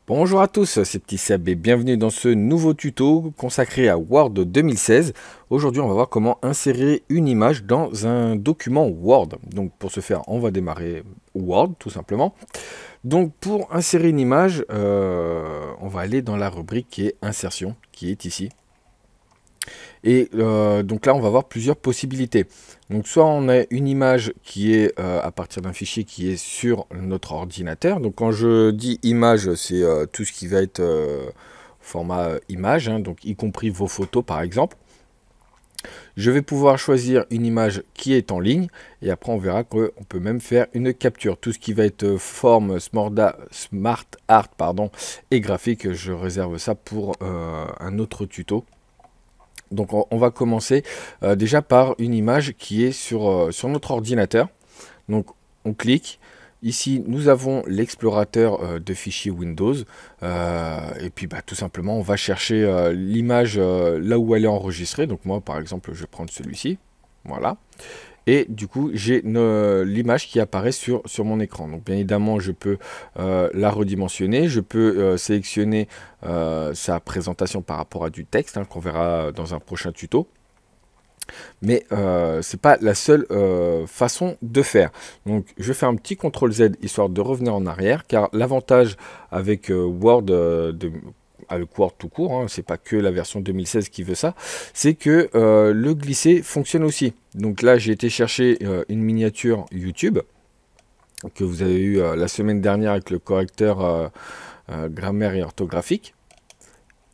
Bonjour à tous, c'est Petit Seb et bienvenue dans ce nouveau tuto consacré à Word 2016. Aujourd'hui, on va voir comment insérer une image dans un document Word. Donc pour ce faire, on va démarrer Word tout simplement. Donc pour insérer une image, on va aller dans la rubrique qui est Insertion, qui est ici. Et donc là, on va voir plusieurs possibilités. Donc soit on a une image qui est à partir d'un fichier qui est sur notre ordinateur. Donc quand je dis image, c'est tout ce qui va être format image, hein, donc y compris vos photos par exemple. Je vais pouvoir choisir une image qui est en ligne et après on verra qu'on peut même faire une capture. Tout ce qui va être forme smart art et graphique, je réserve ça pour un autre tuto. Donc on va commencer déjà par une image qui est sur notre ordinateur. Donc on clique. Ici nous avons l'explorateur de fichiers Windows. Et puis tout simplement on va chercher l'image là où elle est enregistrée. Donc moi par exemple je vais prendre celui-ci. Voilà. Et du coup, j'ai l'image qui apparaît sur mon écran. Donc bien évidemment, je peux la redimensionner. Je peux sélectionner sa présentation par rapport à du texte, hein, qu'on verra dans un prochain tuto. Mais ce n'est pas la seule façon de faire. Donc je fais un petit CTRL Z histoire de revenir en arrière. Car l'avantage avec Word avec Word tout court, hein, c'est pas que la version 2016 qui veut ça, c'est que le glisser fonctionne aussi. Donc là j'ai été chercher une miniature YouTube que vous avez eu la semaine dernière avec le correcteur grammaire et orthographique.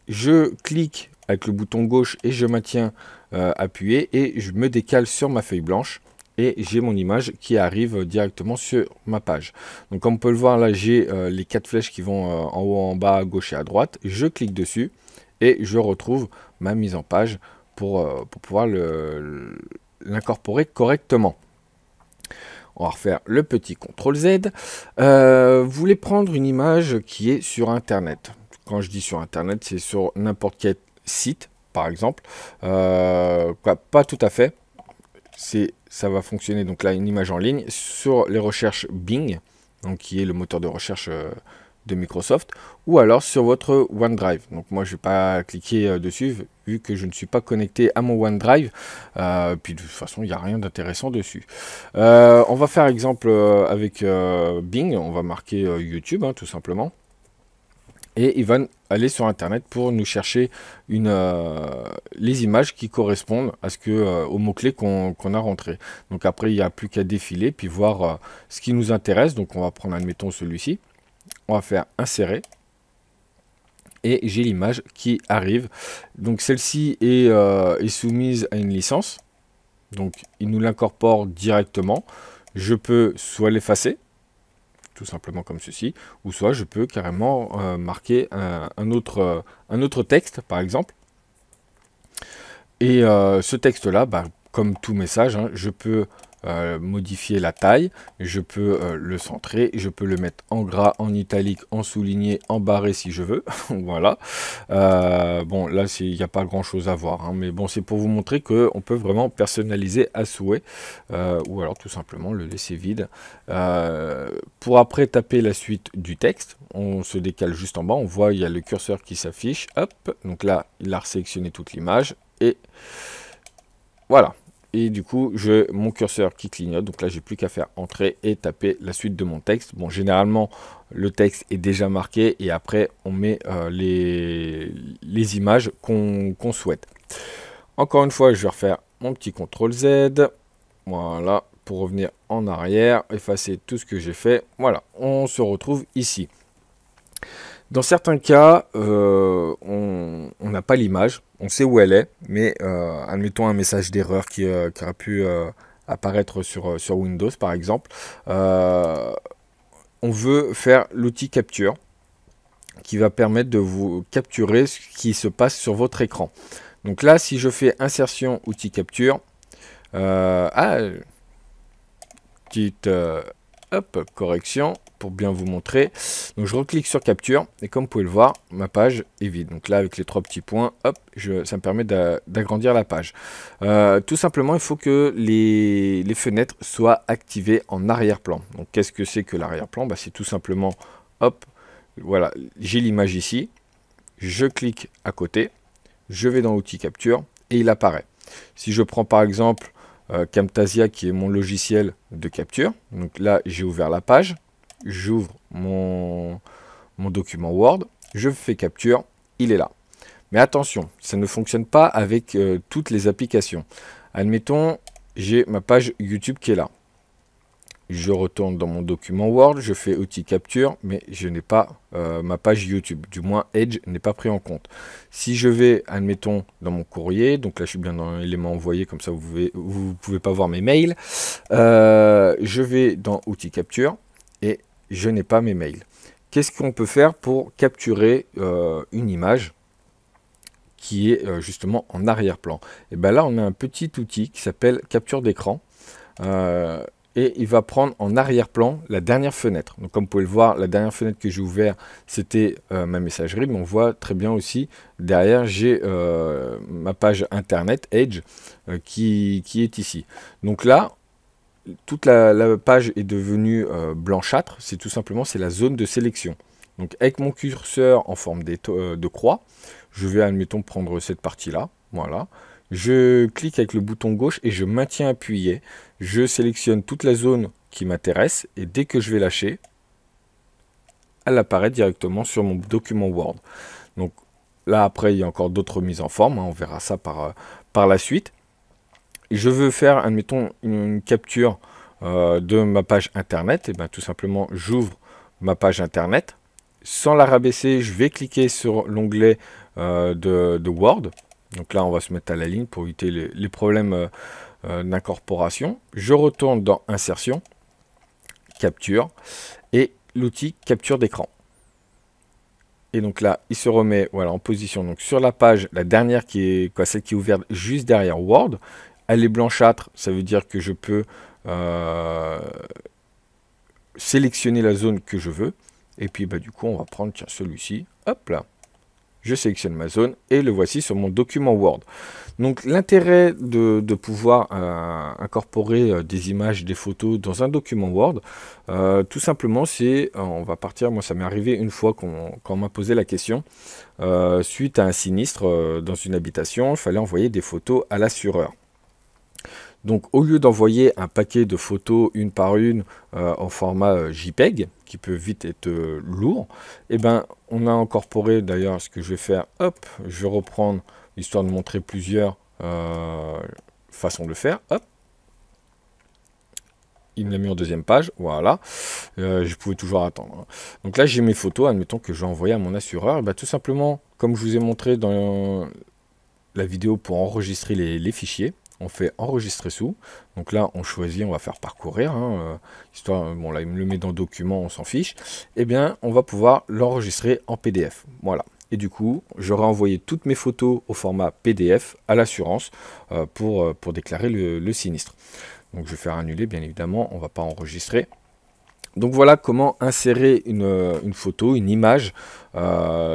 Je clique avec le bouton gauche et je maintiens appuyé et je me décale sur ma feuille blanche. Et j'ai mon image qui arrive directement sur ma page. Donc comme on peut le voir là, j'ai les 4 flèches qui vont en haut, en bas, à gauche et à droite. Je clique dessus et je retrouve ma mise en page pour pouvoir l'incorporer correctement. On va refaire le petit CTRL Z. Vous voulez prendre une image qui est sur Internet. Quand je dis sur Internet, c'est sur n'importe quel site, par exemple. Pas tout à fait. Ça va fonctionner, donc là, une image en ligne, sur les recherches Bing, donc qui est le moteur de recherche de Microsoft, ou alors sur votre OneDrive. Donc moi, je ne vais pas cliquer dessus, vu que je ne suis pas connecté à mon OneDrive. Puis de toute façon, il n'y a rien d'intéressant dessus. On va faire exemple avec Bing, on va marquer YouTube, hein, tout simplement. Et il va aller sur Internet pour nous chercher les images qui correspondent à aux mots-clés qu'on a rentrés. Donc après, il n'y a plus qu'à défiler, puis voir ce qui nous intéresse. Donc on va prendre, admettons, celui-ci. On va faire insérer. Et j'ai l'image qui arrive. Donc celle-ci est soumise à une licence. Donc il nous l'incorpore directement. Je peux soit l'effacer, tout simplement comme ceci, ou soit je peux carrément marquer un autre texte, par exemple. Et ce texte-là, comme tout message, hein, je peux modifier la taille, je peux le centrer, je peux le mettre en gras, en italique, en souligné, en barré si je veux. Voilà. Bon, là, il n'y a pas grand-chose à voir, hein, mais bon, c'est pour vous montrer qu'on peut vraiment personnaliser à souhait, ou alors tout simplement le laisser vide. Pour après taper la suite du texte, on se décale juste en bas, on voit il y a le curseur qui s'affiche, hop, donc là, il a sélectionné toute l'image, et voilà. Et du coup, j'ai mon curseur qui clignote. Donc là, j'ai plus qu'à faire entrer et taper la suite de mon texte. Bon, généralement, le texte est déjà marqué et après, on met les images qu'on souhaite. Encore une fois, je vais refaire mon petit CTRL Z. Voilà, pour revenir en arrière, effacer tout ce que j'ai fait. Voilà, on se retrouve ici. Dans certains cas, on n'a pas l'image, on sait où elle est, mais admettons un message d'erreur qui aurait pu apparaître sur Windows par exemple. On veut faire l'outil capture qui va permettre de vous capturer ce qui se passe sur votre écran. Donc là, si je fais insertion outil capture, petite correction pour bien vous montrer. Donc je reclique sur capture et comme vous pouvez le voir, ma page est vide. Donc là avec les 3 petits points, hop, ça me permet d'agrandir la page. Tout simplement, il faut que les fenêtres soient activées en arrière-plan. Donc qu'est-ce que c'est que l'arrière-plan? C'est tout simplement, hop, Voilà, j'ai l'image ici. Je clique à côté. Je vais dans outils capture et il apparaît. Si je prends par exemple Camtasia qui est mon logiciel de capture, donc là j'ai ouvert la page, j'ouvre mon document Word, je fais capture, il est là. Mais attention, ça ne fonctionne pas avec toutes les applications. Admettons, j'ai ma page YouTube qui est là. Je retourne dans mon document Word, je fais outil capture, mais je n'ai pas ma page YouTube. Du moins, Edge n'est pas pris en compte. Si je vais, admettons, dans mon courrier, donc là je suis bien dans l'élément envoyé, comme ça vous pouvez pas voir mes mails. Je vais dans outil capture et je n'ai pas mes mails. Qu'est-ce qu'on peut faire pour capturer une image qui est justement en arrière-plan? Et bien là, on a un petit outil qui s'appelle capture d'écran. Et il va prendre en arrière-plan la dernière fenêtre. Donc comme vous pouvez le voir, la dernière fenêtre que j'ai ouverte, c'était ma messagerie, mais on voit très bien aussi, derrière, j'ai ma page internet, Edge, qui est ici. Donc là, toute la page est devenue blanchâtre, c'est tout simplement c'est la zone de sélection. Donc avec mon curseur en forme de croix, je vais, admettons, prendre cette partie-là, voilà. Je clique avec le bouton gauche et je maintiens appuyé. Je sélectionne toute la zone qui m'intéresse et dès que je vais lâcher, elle apparaît directement sur mon document Word. Donc là, après, il y a encore d'autres mises en forme. On verra ça par la suite. Et je veux faire, admettons, une capture de ma page Internet. Et bien, tout simplement, j'ouvre ma page Internet. Sans la rabaisser, je vais cliquer sur l'onglet de Word. Donc là, on va se mettre à la ligne pour éviter les problèmes d'incorporation. Je retourne dans Insertion, Capture et l'outil Capture d'écran. Et donc là, il se remet voilà, en position donc sur la page, la dernière qui est celle qui est ouverte juste derrière Word. Elle est blanchâtre, ça veut dire que je peux sélectionner la zone que je veux. Et puis bah, du coup, on va prendre celui-ci. Hop là. Je sélectionne ma zone et le voici sur mon document Word. Donc l'intérêt de pouvoir incorporer des images, des photos dans un document Word, tout simplement c'est, on va partir, moi ça m'est arrivé une fois qu'on m'a posé la question, suite à un sinistre dans une habitation, il fallait envoyer des photos à l'assureur. Donc au lieu d'envoyer un paquet de photos une par une en format JPEG, qui peut vite être lourd, et ben on a incorporé d'ailleurs ce que je vais faire, hop, je vais reprendre, histoire de montrer plusieurs façons de faire, hop. Il me l'a mis en deuxième page, voilà, je pouvais toujours attendre. Donc là j'ai mes photos, admettons que je vais envoyer à mon assureur, et ben, tout simplement, comme je vous ai montré dans la vidéo pour enregistrer les fichiers, on fait enregistrer sous, donc là on choisit, on va faire parcourir, histoire, bon là il me le met dans document, on s'en fiche, et bien on va pouvoir l'enregistrer en PDF, voilà. Et du coup, j'aurai envoyé toutes mes photos au format PDF à l'assurance pour déclarer le sinistre. Donc je vais faire annuler, bien évidemment, on ne va pas enregistrer. Donc voilà comment insérer une photo, une image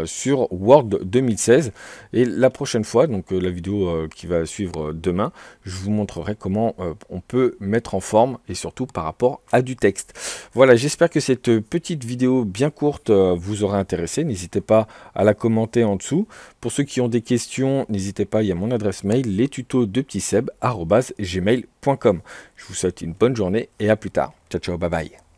sur Word 2016. Et la prochaine fois, donc la vidéo qui va suivre demain, je vous montrerai comment on peut mettre en forme et surtout par rapport à du texte. Voilà, j'espère que cette petite vidéo bien courte vous aura intéressé. N'hésitez pas à la commenter en dessous. Pour ceux qui ont des questions, n'hésitez pas, il y a mon adresse mail, lestutos@gmail.com. Je vous souhaite une bonne journée et à plus tard. Ciao, ciao, bye bye.